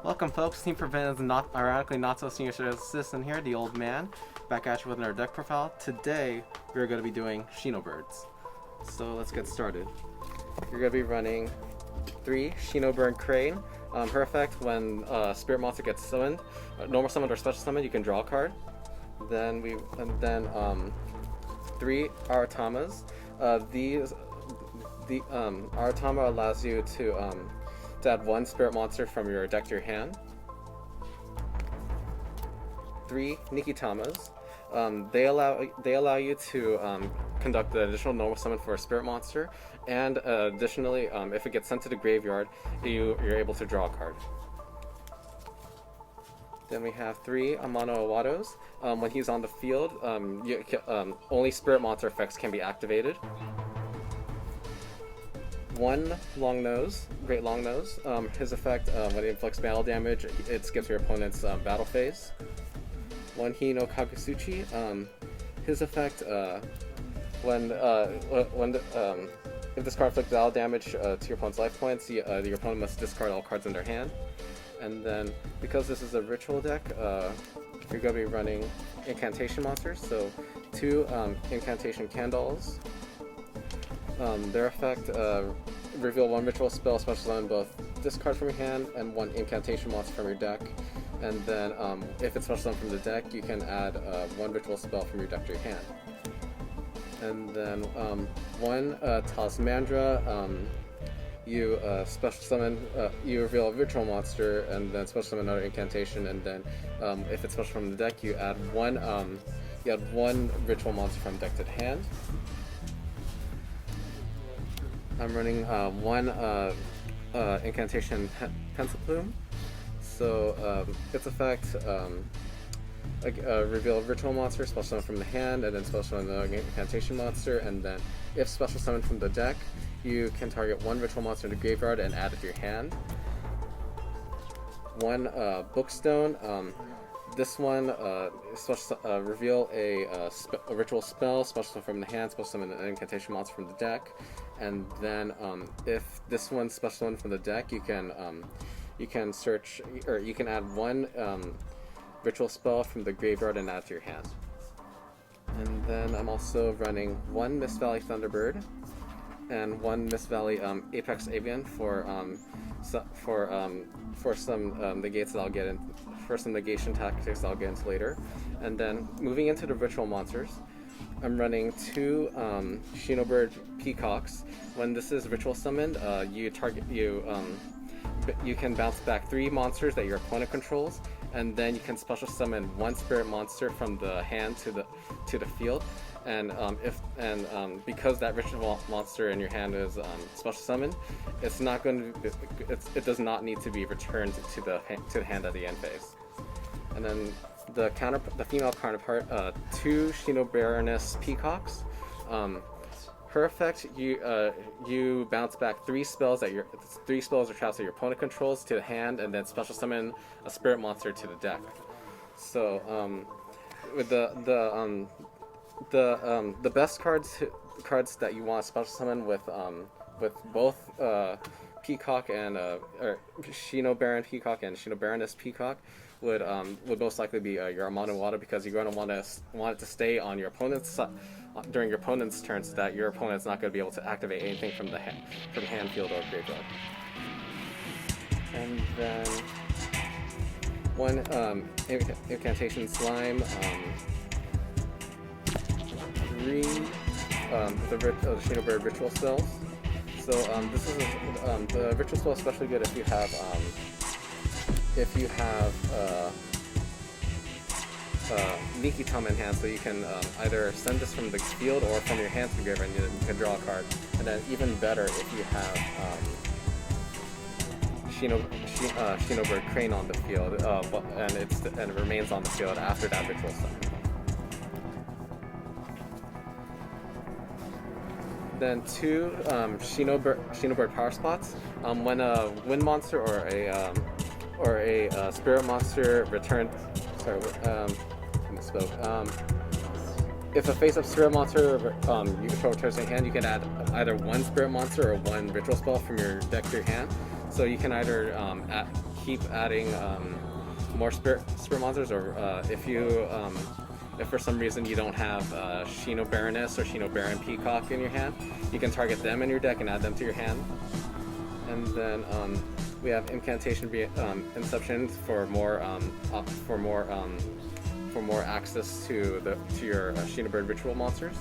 Welcome, folks. Team Prevent is not ironically not so senior assistant here, the old man, back at you with our deck profile. Today we're going to be doing Shinobirds. So let's get started. You're going to be running 3 Shinobird Crane. Her effect: when Spirit Monster gets summoned, normal summoned or special summoned, you can draw a card. Then 3 Aratamas. The Aratama allows you to add 1 Spirit Monster from your deck to your hand. 3 Nikitamas. They allow you to conduct the additional normal summon for a Spirit Monster, and additionally, if it gets sent to the graveyard, you're able to draw a card. Then we have 3 Amano Awados. When he's on the field, only Spirit Monster effects can be activated. 1 Long Nose, Great Long Nose. His effect, when it inflicts battle damage, it skips your opponent's battle phase. 1 Hino Kagutsuchi. His effect, if this card inflicts battle damage to your opponent's life points, your opponent must discard all cards in their hand. And then, because this is a ritual deck, you're going to be running incantation monsters. So 2 incantation candles. Their effect: reveal 1 ritual spell, special summon both discard from your hand and 1 incantation monster from your deck. And then, if it's special summoned from the deck, you can add 1 ritual spell from your deck to your hand. And then 1 Talismandra. You special summon. You reveal a ritual monster, and then special summon another incantation. And then, if it's special from the deck, you add 1. You add 1 ritual monster from deck to the hand. I'm running 1 incantation pencil plume. So its effect: reveal a ritual monster, special summon from the hand, and then special summon another incantation monster. And then, if special summoned from the deck, you can target 1 ritual monster in the graveyard and add it to your hand. 1 Bookstone. This one reveal a ritual spell, special summon from the hand, special summon an incantation monster from the deck, and then if this one's special summon from the deck, you can search, or you can add 1 ritual spell from the graveyard and add it to your hand. And then I'm also running 1 Mist Valley Thunderbird and 1 Mist Valley Apex Avian for some negates that I'll get in. For some negation tactics I'll get into later. And then moving into the ritual monsters, I'm running 2 Shinobird Peacocks. When this is ritual summoned, you can bounce back 3 monsters that your opponent controls, and then you can special summon 1 Spirit Monster from the hand to the field. And because that ritual monster in your hand is special summoned, it's not going to. It does not need to be returned to the hand at the end phase. And then the female counterpart, 2 Shinobirds Peacocks. Her effect: you bounce back 3 spells or traps that your opponent controls to the hand, and then special summon a Spirit Monster to the deck. So with the best cards that you want to special summon with both Peacock and or Shinobaron Peacock and Shinobaroness Peacock would most likely be your Amano Wada, because you're going to want it to stay on your opponent's during your opponent's turn, so that your opponent's not going to be able to activate anything from hand, field, or graveyard. And then 1 incantation slime. 3 the Shinobird ritual spells. So this is the ritual spell is especially good if you have Nikitama in hand, so you can either send this from the field or from your hand to the graveyard, and you can draw a card. And then even better if you have Shinobird Crane on the field, and it remains on the field after that ritual summon. Then 2 Shinobird Power Spots. When a Wind Monster or a Spirit Monster returns. Sorry, I misspoke. If a face-up Spirit Monster you control returns to your hand, you can add either 1 Spirit Monster or 1 Ritual Spell from your deck to your hand. So you can either keep adding more spirit monsters, or if for some reason you don't have Shinobaroness or Shinobaron Peacock in your hand, you can target them in your deck and add them to your hand. And then we have Incantation Inception for more access to your Shinobird ritual monsters.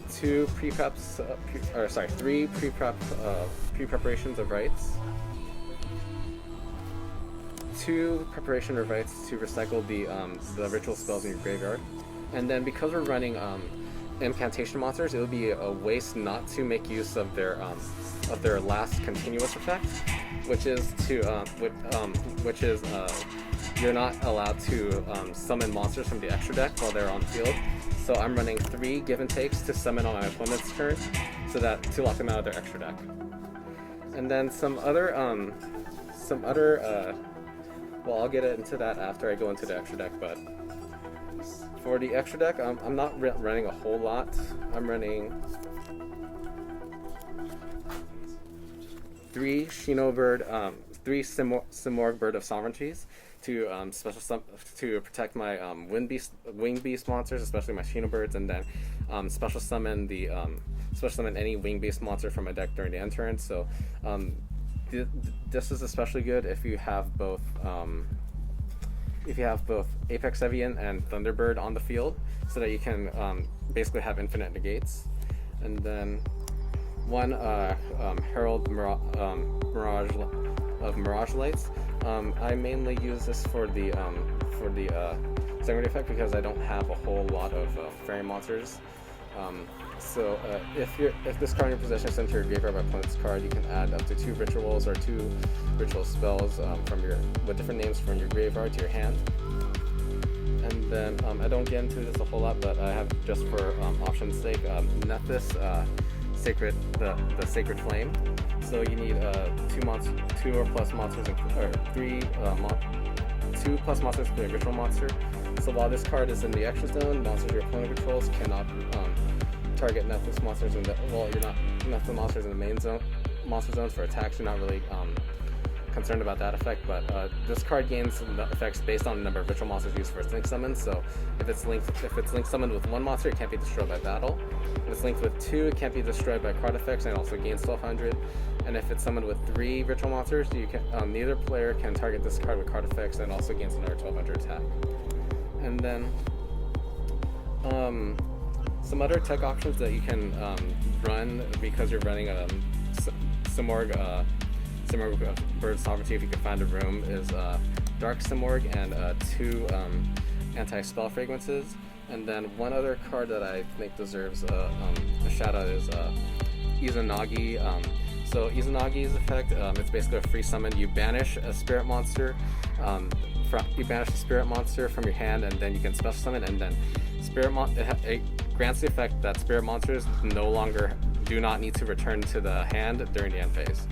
Three pre-preparations of rites. 2 preparation of rites to recycle the ritual spells in your graveyard. And then because we're running incantation monsters, it would be a waste not to make use of their last continuous effect, which is you're not allowed to summon monsters from the extra deck while they're on field. So I'm running 3 give and takes to summon on my opponent's turn, so that to lock them out of their extra deck. And then some other well, I'll get into that after I go into the extra deck, but for the extra deck, I'm not running a whole lot. I'm running 3 Shinobird, 3 Simorgh Bird of Sovereignties to to protect my wing beast monsters, especially my Shinobirds, and then special summon any wing beast monster from my deck during the end turn. So this is especially good if you have both Apex Evian and Thunderbird on the field, so that you can basically have infinite negates. And then 1 Herald Mirage Lights. I mainly use this for the secondary effect because I don't have a whole lot of fairy monsters. So if this card in your possession is sent to your graveyard by opponent's card, you can add up to 2 rituals or 2 ritual spells with different names from your graveyard to your hand. And then I don't get into this a whole lot, but I have, just for option's sake, Nethys, the Sacred Flame. So you need 2 or plus monsters, or 2 plus monsters for a ritual monster. So while this card is in the extra zone, monsters your opponent controls cannot target Nethys monsters you're not Nethys monsters in the main zone, monster zones for attacks. You're not really concerned about that effect, but this card gains effects based on the number of ritual monsters used for its link summon. So if it's link summoned with 1 monster, it can't be destroyed by battle. If it's linked with 2, it can't be destroyed by card effects and also gains 1200. And if it's summoned with 3 ritual monsters, you can neither player can target this card with card effects and also gains another 1200 attack. And then some other tech options that you can run because you're running a Simorgh Bird Sovereignty, if you can find a room, is Dark Simorgh and 2 anti-spell fragrances. And then one other card that I think deserves a shout out is Izanagi. So Izanagi's effect, it's basically a free summon. You banish a spirit monster. You banish a spirit monster from your hand, and then you can special summon. And then it grants the effect that spirit monsters do not need to return to the hand during the end phase.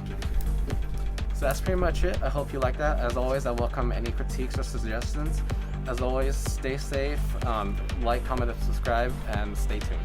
So that's pretty much it. I hope you like that. As always, I welcome any critiques or suggestions. As always, stay safe, like, comment, and subscribe, and stay tuned.